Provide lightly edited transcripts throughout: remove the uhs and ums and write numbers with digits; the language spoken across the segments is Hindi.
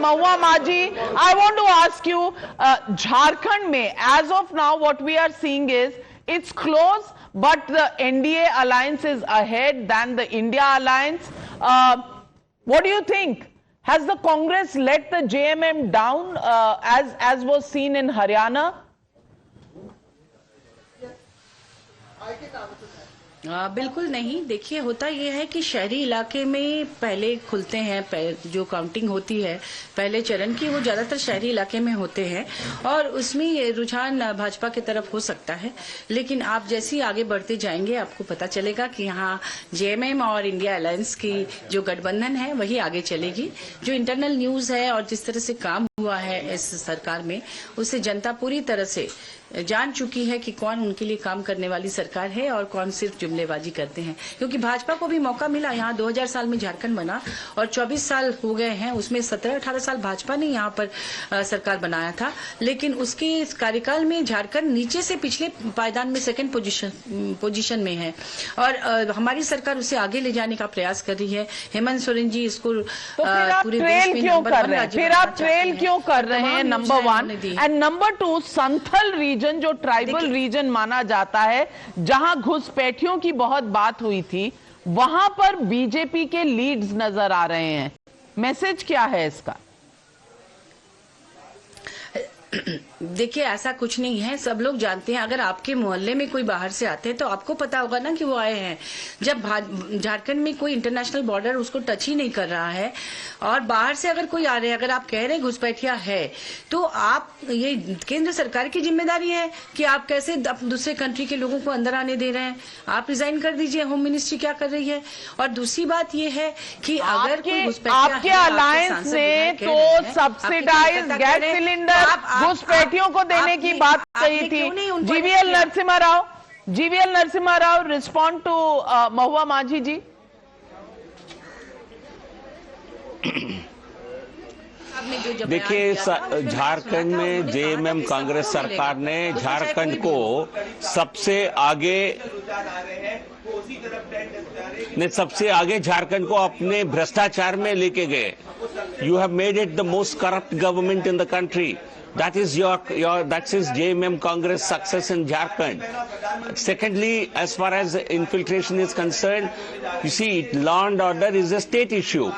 Mahua Maji, I want to ask you, Jharkhand mein, as of now, what we are seeing is it's close, but the NDA alliance is ahead than the India alliance. What do you think? Has the Congress let the JMM down as was seen in Haryana? बिल्कुल नहीं। देखिए, होता यह है कि शहरी इलाके में पहले खुलते हैं, जो काउंटिंग होती है पहले चरण की, वो ज्यादातर शहरी इलाके में होते हैं और उसमें ये रुझान भाजपा की तरफ हो सकता है। लेकिन आप जैसे ही आगे बढ़ते जाएंगे आपको पता चलेगा कि यहाँ जेएमएम और इंडिया अलायंस की जो गठबंधन है वही आगे चलेगी। जो इंटरनल न्यूज है और जिस तरह से काम हुआ है इस सरकार में, उससे जनता पूरी तरह से जान चुकी है कि कौन उनके लिए काम करने वाली सरकार है और कौन सिर्फ जुमलेबाजी करते हैं। क्योंकि भाजपा को भी मौका मिला, यहाँ 2000 साल में झारखंड बना और 24 साल हो गए हैं, उसमें 17-18 साल भाजपा ने यहाँ पर सरकार बनाया था। लेकिन उसके कार्यकाल में झारखंड नीचे से पिछले पायदान में सेकंड पोजीशन में है और हमारी सरकार उसे आगे ले जाने का प्रयास कर रही है। हेमंत सोरेन जी इसको पूरे देश में नंबर 1 राज्य, फिर आप ट्रेल क्यों कर रहे हैं? Number 1 and number 2, Santhal region जो ट्राइबल रीजन माना जाता है, जहां घुसपैठियों की बहुत बात हुई थी, वहां पर बीजेपी के लीड्स नजर आ रहे हैं। मैसेज क्या है इसका? देखिए, ऐसा कुछ नहीं है, सब लोग जानते हैं। अगर आपके मोहल्ले में कोई बाहर से आते हैं तो आपको पता होगा ना कि वो आए हैं। जब झारखंड में कोई इंटरनेशनल बॉर्डर उसको टच ही नहीं कर रहा है और बाहर से अगर कोई आ रहे हैं, अगर आप कह रहे हैं घुसपैठिया है, तो आप, ये केंद्र सरकार की जिम्मेदारी है कि आप कैसे दूसरे कंट्री के लोगों को अंदर आने दे रहे हैं। आप रिजाइन कर दीजिए, होम मिनिस्ट्री क्या कर रही है। और दूसरी बात ये है कि अगर आपके अलायंस ने तो सब्सिडाइज गैस सिलेंडर घुसपैठियों को देने की बात कही थी। GVL Narasimha Rao respond to Mahua Majhi ji. देखिए, झारखंड में जेएमएम कांग्रेस सरकार ने झारखंड को सबसे आगे झारखंड को अपने भ्रष्टाचार में लेके गए। You have made it the most corrupt government in the country. That is that is JMM Congress success in Jharkhand. Secondly, as far as infiltration is concerned, you see, law and order is a state issue.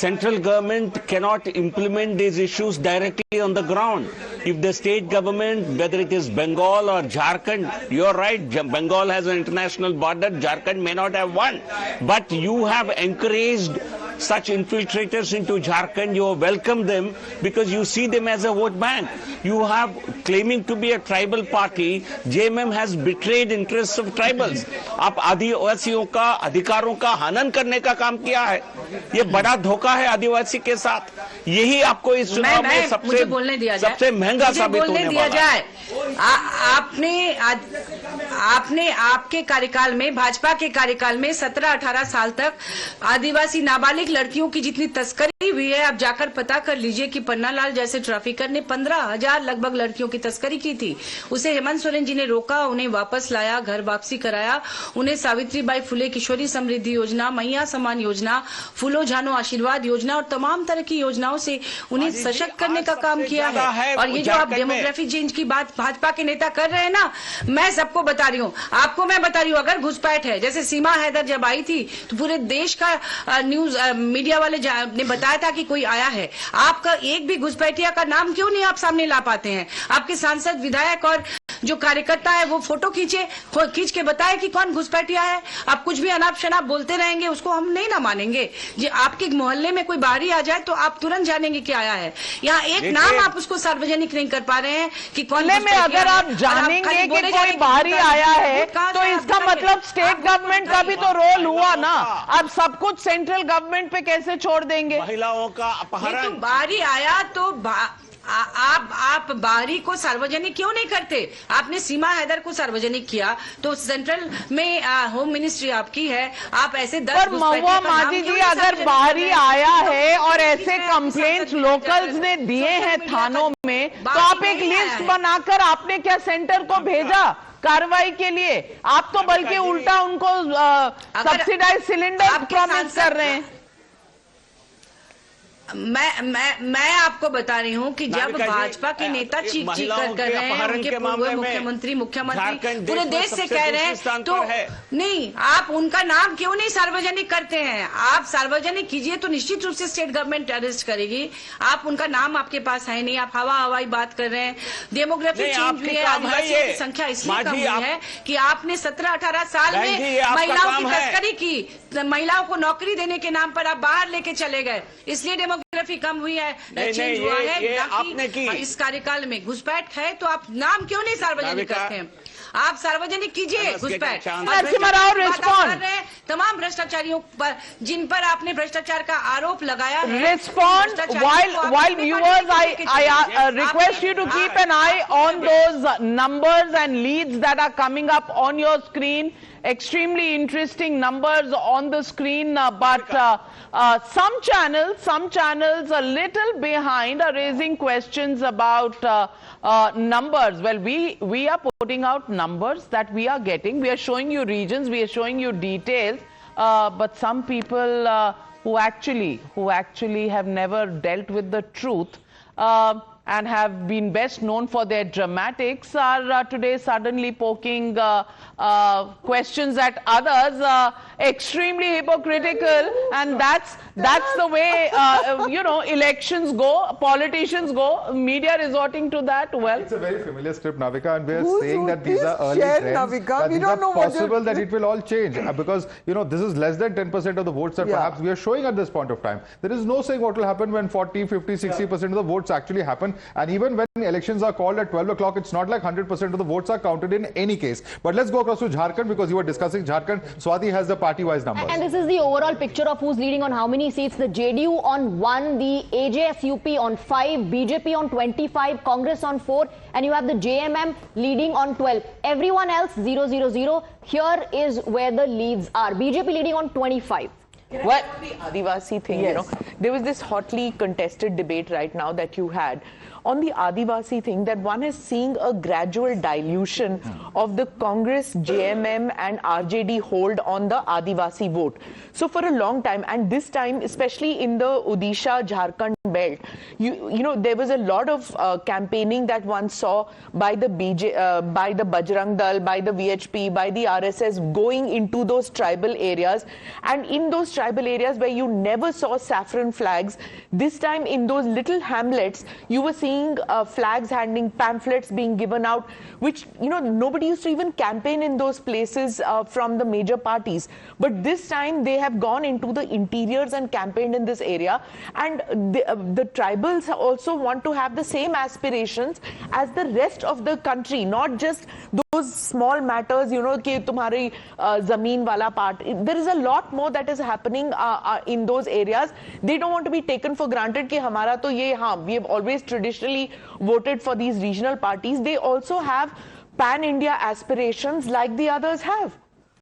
Central government cannot implement these issues directly on the ground. If the state government, whether it is Bengal or Jharkhand, you are right, Bengal has an international border, Jharkhand may not have one, but you have encouraged such infiltrators into Jharkhand. You welcome them because you see them as a vote bank. You have claiming to be a tribal party. JMM has betrayed interests of tribals. आप आदिवासियों का अधिकारों का हनन करने का काम किया है। ये बड़ा धोखा है आदिवासी के साथ। यही आपको इस चुनाव में सबसे महंगा साबित होने वाला है। आपने आपके कार्यकाल में, भाजपा के कार्यकाल में 17-18 साल तक आदिवासी नाबालिग लड़कियों की जितनी तस्करी हुई है, आप जाकर पता कर लीजिए कि पन्नालाल जैसे ट्रैफिकर ने 15,000 लगभग लड़कियों की तस्करी की थी। उसे हेमंत सोरेन जी ने रोका, उन्हें वापस लाया, घर वापसी कराया। उन्हें सावित्रीबाई फुले किशोरी समृद्धि योजना, मैया समान योजना, फूलो झानो आशीर्वाद योजना और तमाम तरह की योजनाओं से उन्हें सशक्त करने का काम किया है। और ये जो आप डेमोग्राफिक चेंज की बात भाजपा के नेता कर रहे हैं ना, मैं सबको बता रही हूँ, आपको मैं बता रही हूँ, अगर घुसपैठ है, जैसे सीमा हैदर जब आई थी तो पूरे देश का न्यूज मीडिया वाले ने बताया था कि कोई आया है। आपका एक भी घुसपैठिया का नाम क्यों नहीं आप सामने ला पाते हैं? आपके सांसद, विधायक और जो कार्यकर्ता है वो फोटो खींच के बताए कि कौन घुसपैठिया है। आप कुछ भी अनाप शनाप बोलते रहेंगे, उसको हम नहीं ना मानेंगे। जी, आपके मोहल्ले में कोई बाहरी आ जाए तो आप तुरंत जानेंगे कि आया है। यहाँ एक नाम आप उसको सार्वजनिक नहीं कर पा रहे हैं कि कौन में अगर आप जानेंगे कि कोई बाहरी आया है तो इसका मतलब स्टेट गवर्नमेंट का भी तो रोल हुआ ना। अब सब कुछ सेंट्रल गवर्नमेंट पे कैसे छोड़ देंगे? महिलाओं का अपहरण, तो बाहरी आया तो आप बाहरी को सार्वजनिक क्यों नहीं करते? आपने सीमा हैदर को सार्वजनिक किया तो सेंट्रल में होम मिनिस्ट्री आपकी है, आप ऐसे 10 महुआ माझी जी, अगर बाहरी आया है और ऐसे कंप्लेंट्स लोकल्स ने दिए हैं थानों में, तो आप एक लिस्ट बनाकर आपने क्या सेंटर को भेजा कार्रवाई के लिए? आप तो बल्कि उल्टा उनको सब्सिडाइज सिलेंडर प्रॉमिस कर रहे हैं। मैं आपको बता रही हूँ कि जब नाविका जी, भाजपा के नेता चीख चीख महिलाओं कर के रहे हैं, अपहरण उनके के पूर्व मामले में मुख्यमंत्री झारखंड पूरे देश में देश से सबसे कह रहे दूसरे हैं, स्थान तो पर है। नहीं, आप उनका नाम क्यों नहीं सार्वजनिक करते हैं? आप सार्वजनिक कीजिए तो निश्चित रूप से स्टेट गवर्नमेंट अरेस्ट करेगी। आप उनका नाम आपके पास है नहीं, आप हवाई बात कर रहे हैं। डेमोग्राफिक नहीं, चेंज आपके हुई है, काम है आदिवासियों ये। की संख्या इसलिए माँ कम जी, हुई आप- है कि आपने 17-18 साल बहन जी, ये में आपका महिलाओं की काम है। तस्करी की, महिलाओं को नौकरी देने के नाम पर आप बाहर लेके चले गए, इसलिए डेमोग्राफी कम हुई है, चेंज हुआ है। ये ना कि आपने की। इस कार्यकाल में घुसपैठ है, तो आप नाम क्यों नहीं सार्वजनिक नाविका, करते हैं? आप सार्वजनिक कीजिए घुसपैठ। नरसिम्हा राव, respond. तमाम भ्रष्टाचारियों पर, जिन पर आपने भ्रष्टाचार का आरोप लगाया है, Respond भ्रष्टाचारियों को आप while अपने viewers, पार्टी में लेके चलिए। I request you to keep an eye on those numbers and leads that are coming up on your screen. Extremely interesting numbers on the screen, but some channels a little behind are raising questions about numbers. Well, we are putting out numbers that we are getting. We are showing you regions, we are showing you details, but some people who actually have never dealt with the truth and have been best known for their dramatics are today suddenly poking questions at others, extremely hypocritical, and that's the way elections go, politicians go, media resorting to that. Well, it's a very familiar script, Navika, and we are Who's saying who? that these are Please early share, trends. Navika. That We these don't are know what possible you're- that it will all change because this is less than 10% of the votes that Yeah. perhaps we are showing at this point of time. There is no saying what will happen when 40, 50, 60% of the votes actually happen, and even when elections are called at 12 o'clock, it's not like 100% of the votes are counted in any case. But let's go across to Jharkhand because you were discussing Jharkhand. Swati has the party-wise numbers. And this is the overall picture of who's leading on how many seats. The JDU on 1, the AJSUP on 5, BJP on 25, Congress on 4, and you have the JMM leading on 12. Everyone else 0-0-0. Here is where the leads are. BJP leading on 25. Well, the Adivasi thing, there was this hotly contested debate right now that you had on the Adivasi thing, that one is seeing a gradual dilution of the Congress, JMM and RJD hold on the Adivasi vote. So for a long time, and this time, especially in the Odisha, Jharkhand belt, there was a lot of campaigning that one saw by the by the Bajrang Dal, by the VHP, by the RSS going into those tribal areas, and in those tribal areas where you never saw saffron flags, this time in those little hamlets, you were seeing flags handing, pamphlets being given out, which nobody used to even campaign in those places from the major parties. But this time they have gone into the interiors and campaigned in this area, and the tribals also want to have the same aspirations as the rest of the country, not just those small matters, कि तुम्हारी zameen wala part. There is a lot more that is happening in those areas. They don't want to be taken for granted कि हमारा तो ये, we have always traditionally voted for these regional parties. They also have pan-India aspirations like the others have.